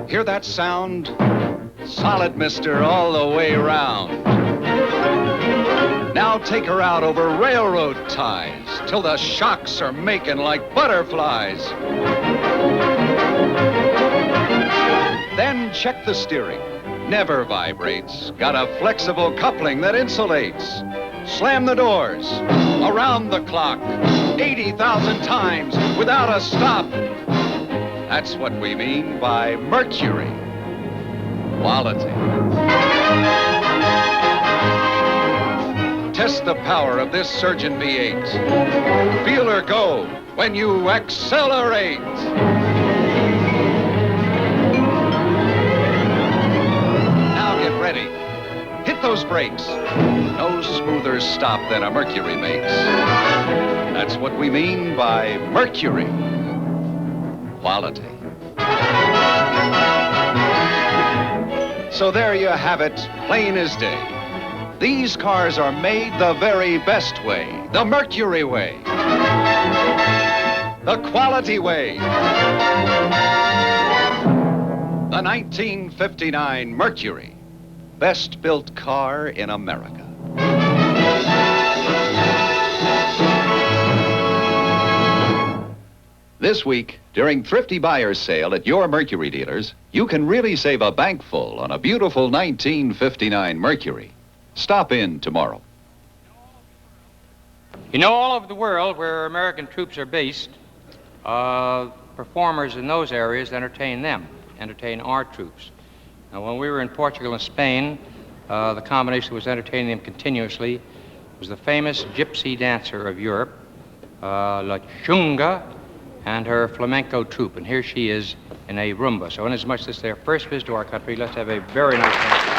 Hear that sound? Solid, mister, all the way round. Now take her out over railroad ties till the shocks are making like butterflies. Then check the steering. Never vibrates. Got a flexible coupling that insulates. Slam the doors. Around the clock. 80,000 times without a stop. That's what we mean by Mercury. Quality. Test the power of this Surgeon V8. Feel her go when you accelerate. Now get ready. Hit those brakes. No smoother stop than a Mercury makes. That's what we mean by Mercury. Quality. So there you have it, plain as day. These cars are made the very best way, the Mercury way. The quality way. The 1959 Mercury, best built car in America. This week, during Thrifty Buyer's Sale at your Mercury dealers, you can really save a bankful on a beautiful 1959 Mercury. Stop in tomorrow. You know, all over the world where American troops are based, performers in those areas entertain our troops. Now, when we were in Portugal and Spain, the combination was entertaining them continuously was the famous gypsy dancer of Europe, La Chunga, and her flamenco troupe, and here she is in a rumba. So inasmuch as this is their first visit to our country, let's have a very nice dance.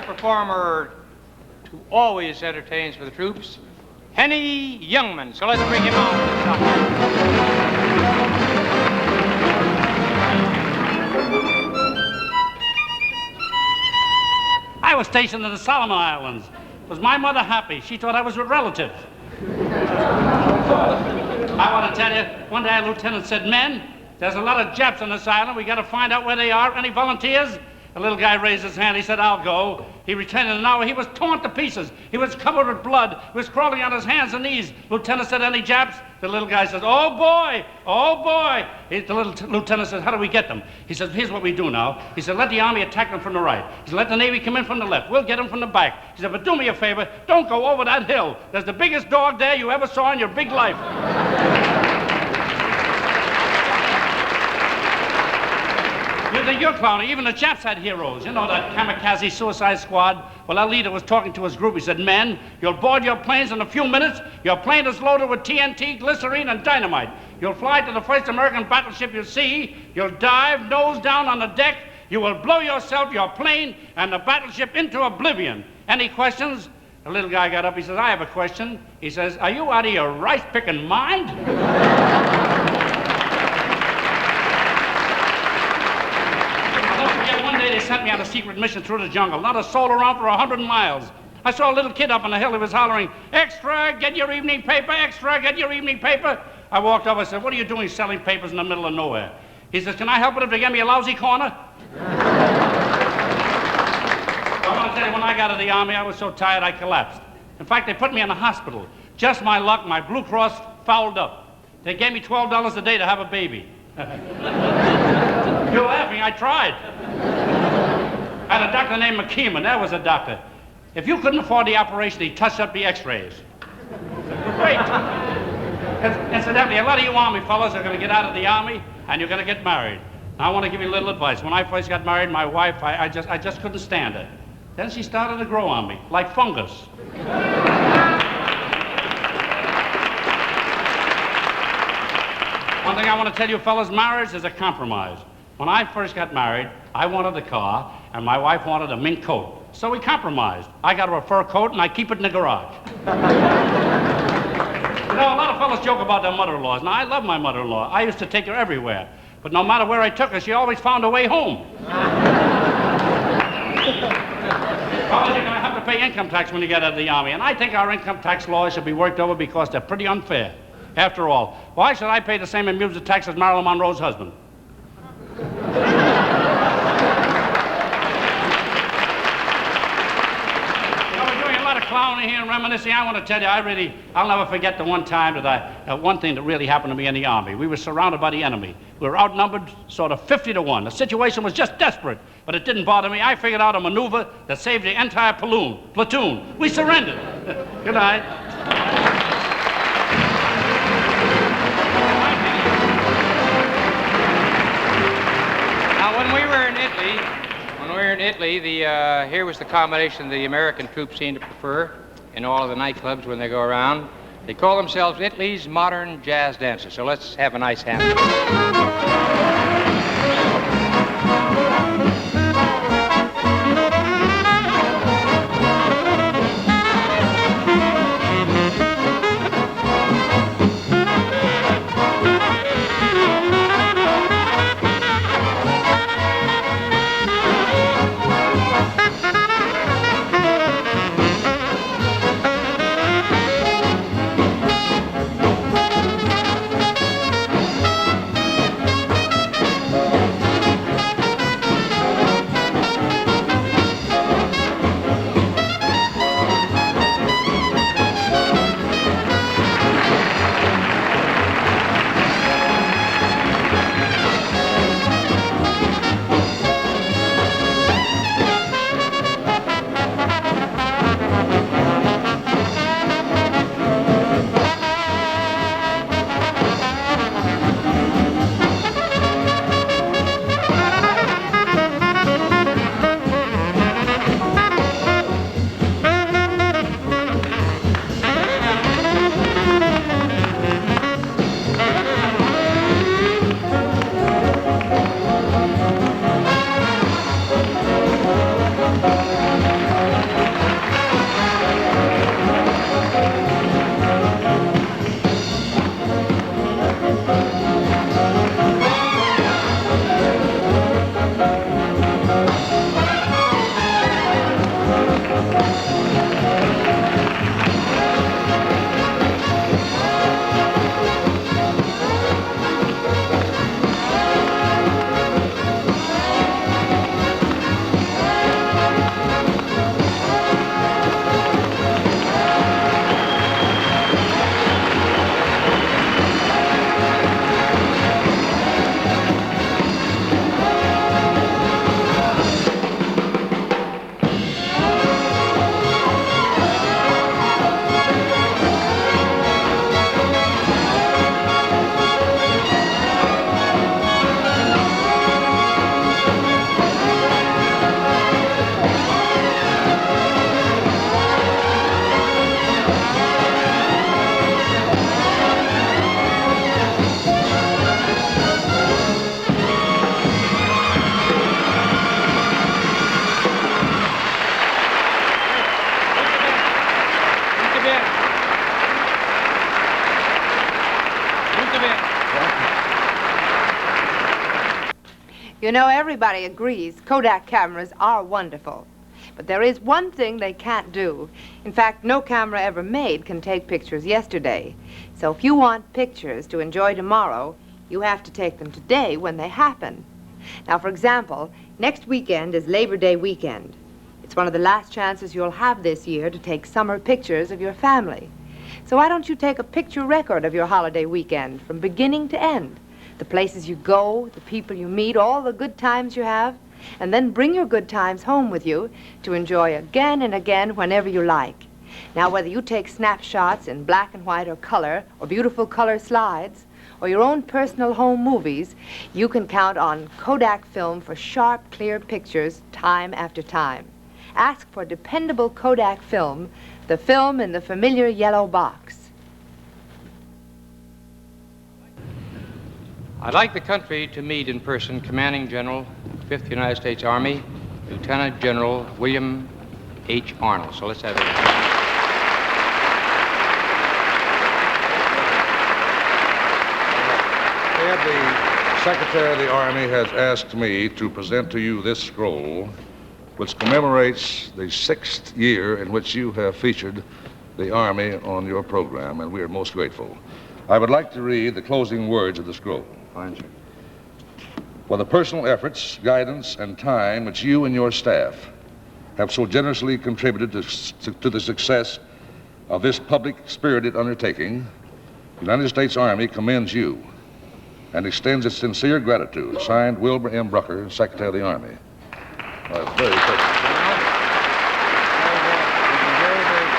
Performer who always entertains for the troops, Henny Youngman. So let's bring him on to the top. I was stationed in the Solomon Islands. Was my mother happy? She thought I was a relative. I want to tell you, one day a lieutenant said, "Men, there's a lot of Japs on this island. We got to find out where they are. Any volunteers?" The little guy raised his hand. He said, "I'll go." He returned in an hour. He was torn to pieces. He was covered with blood. He was crawling on his hands and knees. Lieutenant said, "Any Japs?" The little guy says, "Oh, boy. Oh, boy." The little lieutenant says, "How do we get them?" He says, "Here's what we do now." He said, "Let the Army attack them from the right." He said, "Let the Navy come in from the left. We'll get them from the back." He said, "But do me a favor. Don't go over that hill. There's the biggest dog there you ever saw in your big life." You think you're clowning. Even the Japs had heroes. You know, that kamikaze suicide squad? Well, our leader was talking to his group. He said, men, you'll board your planes in a few minutes. Your plane is loaded with TNT, glycerine, and dynamite. You'll fly to the first American battleship you see. You'll dive nose down on the deck. You will blow yourself, your plane, and the battleship into oblivion. Any questions? The little guy got up. He says, I have a question. He says, are you out of your rice-picking mind? One day they sent me on a secret mission through the jungle. Not a soul around for 100 miles. I saw a little kid up on the hill. He was hollering, extra, get your evening paper, extra, get your evening paper. I walked over and said, what are you doing selling papers in the middle of nowhere? He says, can I help it if they give me a lousy corner? I want to tell you, when I got out of the Army, I was so tired I collapsed. In fact, they put me in the hospital. Just my luck, my Blue Cross fouled up. They gave me $12 a day to have a baby. You're laughing, I tried. I had a doctor named McKeeman. That was a doctor. If you couldn't afford the operation, he touched up the x-rays. Great. Incidentally, a lot of you Army fellas are going to get out of the Army, and you're going to get married. Now, I want to give you a little advice. When I first got married, my wife, I just couldn't stand her. Then she started to grow on me, like fungus. One thing I want to tell you fellas, marriage is a compromise. When I first got married, I wanted the car, and my wife wanted a mink coat. So we compromised. I got her a fur coat, and I keep it in the garage. You know, a lot of fellas joke about their mother-in-laws. Now, I love my mother-in-law. I used to take her everywhere. But no matter where I took her, she always found a way home. Fellas, you're going to have to pay income tax when you get out of the Army. And I think our income tax laws should be worked over because they're pretty unfair. After all, why should I pay the same amusement tax as Marilyn Monroe's husband? Clowning here and reminiscing, I want to tell you, I'll never forget the one time one thing that really happened to me in the Army. We were surrounded by the enemy. We were outnumbered sort of 50-1. The situation was just desperate, but it didn't bother me. I figured out a maneuver that saved the entire platoon. We surrendered. Good night. Now, when we were in Italy, here was the combination the American troops seem to prefer in all of the nightclubs when they go around. They call themselves Italy's modern jazz dancers. So let's have a nice hand. You know, everybody agrees Kodak cameras are wonderful. But there is one thing they can't do. In fact, no camera ever made can take pictures yesterday. So if you want pictures to enjoy tomorrow, you have to take them today when they happen. Now, for example, next weekend is Labor Day weekend. It's one of the last chances you'll have this year to take summer pictures of your family. So why don't you take a picture record of your holiday weekend from beginning to end? The places you go, the people you meet, all the good times you have, and then bring your good times home with you to enjoy again and again whenever you like. Now, whether you take snapshots in black and white or color, or beautiful color slides, or your own personal home movies, you can count on Kodak film for sharp, clear pictures time after time. Ask for dependable Kodak film, the film in the familiar yellow box. I'd like the country to meet in person Commanding General, 5th United States Army, Lieutenant General William H. Arnold. So let's have it. Ed, the Secretary of the Army has asked me to present to you this scroll, which commemorates the 6th year in which you have featured the Army on your program, and we are most grateful. I would like to read the closing words of the scroll. Fine, sir. For the personal efforts, guidance, and time which you and your staff have so generously contributed to the success of this public-spirited undertaking, the United States Army commends you and extends its sincere gratitude. Signed, Wilbur M. Brucker, Secretary of the Army. Very good. Very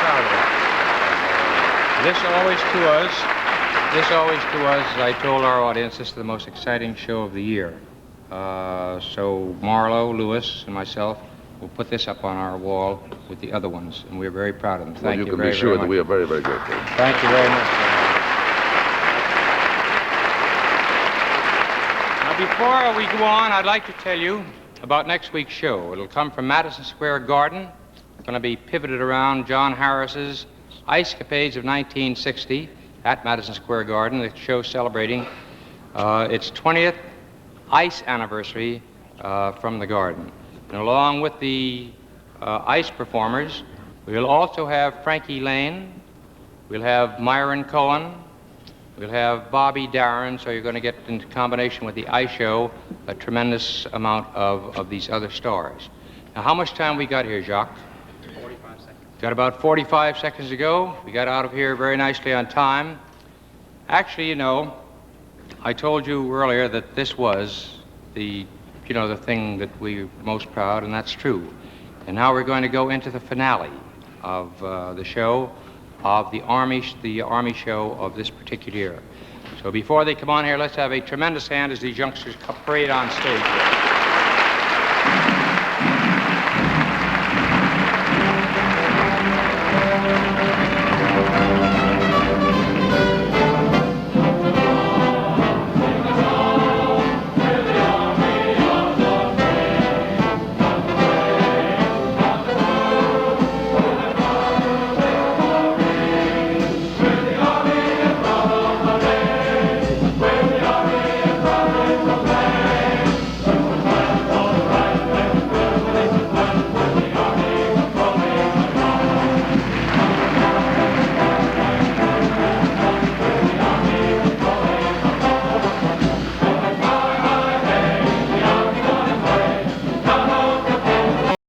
proud of that. This always to us, as I told our audience, this is the most exciting show of the year. So Marlowe, Lewis, and myself will put this up on our wall with the other ones, and we're very proud of them. Thank you very, very much. You can be sure that we are very, very grateful. Thank you very much. Now, before we go on, I'd like to tell you about next week's show. It'll come from Madison Square Garden. It's going to be pivoted around John Harris's Ice Capades of 1960 at Madison Square Garden. The show celebrating its 20th ice anniversary from the garden. And along with the ice performers, we'll also have Frankie Lane, we'll have Myron Cohen, we'll have Bobby Darin, so you're going to get into combination with the ice show a tremendous amount of these other stars. Now, how much time we got here, Jacques? 45 seconds. Got about 45 seconds to go. We got out of here very nicely on time. Actually, you know, I told you earlier that this was the thing that we're most proud, and that's true. And now we're going to go into the finale of the show, of the Army show of this particular year. So before they come on here, let's have a tremendous hand as these youngsters parade on stage.